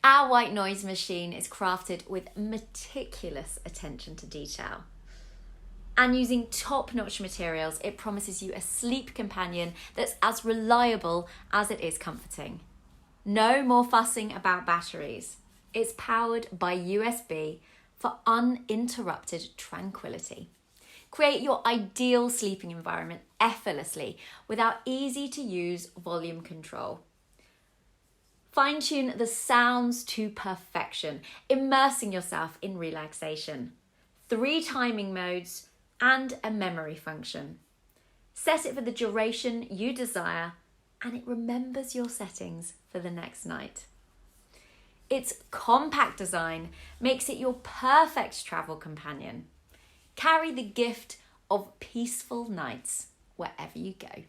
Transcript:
Our white noise machine is crafted with meticulous attention to detail. And using top-notch materials, it promises you a sleep companion that's as reliable as it is comforting. No more fussing about batteries. It's powered by USB for uninterrupted tranquility. Create your ideal sleeping environment effortlessly with our easy-to-use volume control. Fine-tune the sounds to perfection, immersing yourself in relaxation. 3 timing modes and a memory function. Set it for the duration you desire and it remembers your settings for the next night. Its compact design makes it your perfect travel companion. Carry the gift of peaceful nights wherever you go.